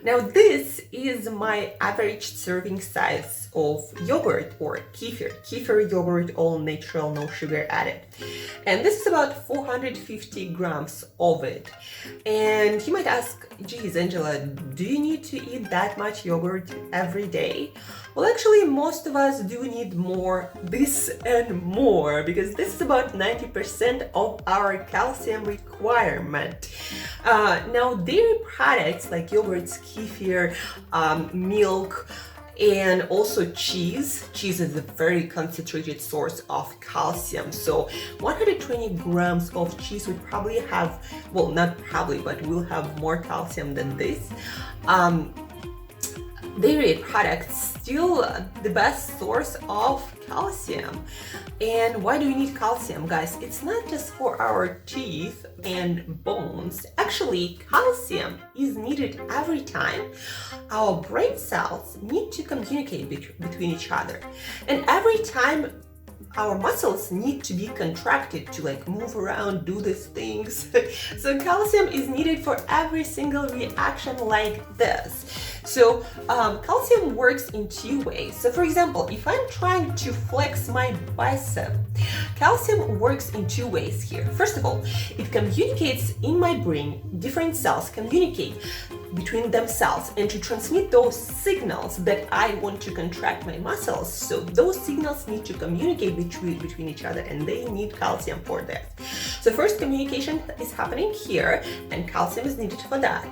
Now this is my average serving size of yogurt or kefir yogurt, all natural, no sugar added. And this is about 450 grams of it. And you might ask, geez, Angela, do you need to eat that much yogurt every day? Well, actually, most of us do need more, this and more, because this is about 90% of our calcium requirement. Now, dairy products like yogurts, kefir, milk, and also cheese. Cheese is a very concentrated source of calcium. So 120 grams of cheese would probably have, well, not probably, but will have more calcium than this. Dairy products still the best source of calcium. And why do we need calcium, guys? It's not just for our teeth and bones. Actually, calcium is needed every time our brain cells need to communicate between each other. And every time our muscles need to be contracted to like move around, do these things. So calcium is needed for every single reaction like this. So calcium works in two ways. So for example, if I'm trying to flex my bicep, calcium works in two ways here. First of all, it communicates in my brain, different cells communicate between themselves and to transmit those signals that I want to contract my muscles. So those signals need to communicate between each other, and they need calcium for that. So first, communication is happening here, and calcium is needed for that.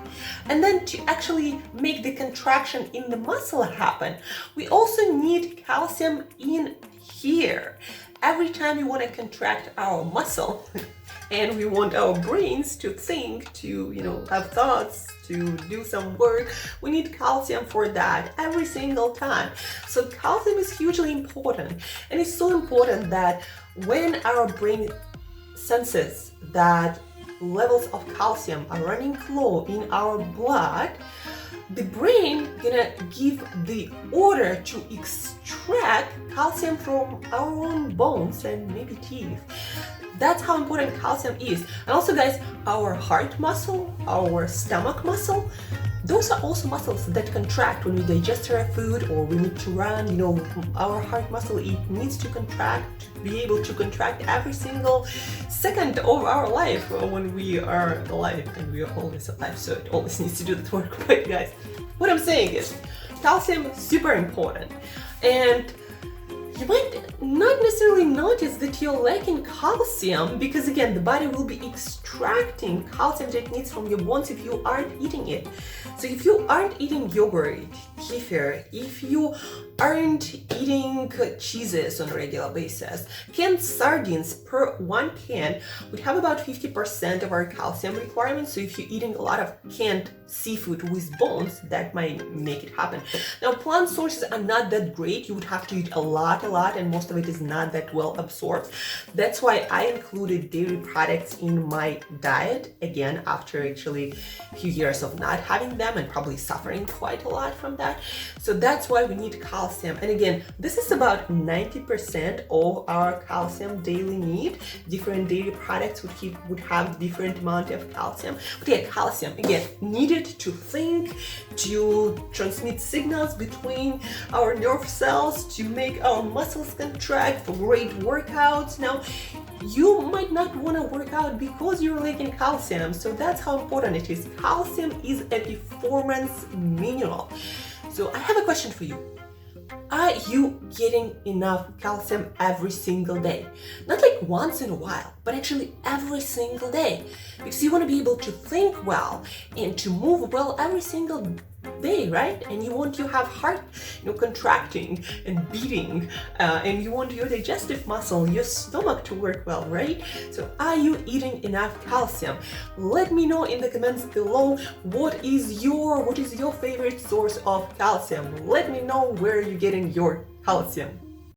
And then to actually make the contraction in the muscle happen, we also need calcium in here. Every time we want to contract our muscle and we want our brains to think, to have thoughts, to do some work, we need calcium for that every single time. So calcium is hugely important, and it's so important that when our brain senses that levels of calcium are running low in our blood, the brain gonna give the order to extract calcium from our own bones and maybe teeth. That's how important calcium is. And also, guys, our heart muscle, our stomach muscle, those are also muscles that contract when we digest our food or we need to run. Our heart muscle, it needs to contract, to be able to contract every single second of our life when we are alive, and we are always alive, so it always needs to do that work. But guys, what I'm saying is calcium is super important. And you might not necessarily notice that you're lacking calcium because, again, the body will be extracting calcium that it needs from your bones if you aren't eating it. So if you aren't eating yogurt, kefir, if you aren't eating cheeses on a regular basis, canned sardines per one can would have about 50% of our calcium requirements. So if you're eating a lot of canned seafood with bones, that might make it happen. Now, plant sources are not that great. You would have to eat a lot, and most of it is not that well absorbed. That's why I included dairy products in my diet, again, after actually a few years of not having them and probably suffering quite a lot from that. So that's why we need calcium. And again, this is about 90% of our calcium daily need. Different dairy products would have different amount of calcium. But yeah, calcium, again, needed to think, to transmit signals between our nerve cells, to make our muscles contract for great workouts. Now, you might not want to work out because you're lacking calcium. So that's how important it is. Calcium is a performance mineral. So I have a question for you. Are you getting enough calcium every single day? Not like once in a while, but actually every single day. Because you want to be able to think well and to move well every single day, right? And you want to have heart contracting and beating, and you want your digestive muscle, your stomach to work well, right? So are you eating enough calcium? Let me know in the comments below what is your favorite source of calcium. Let me know where you're getting your calcium.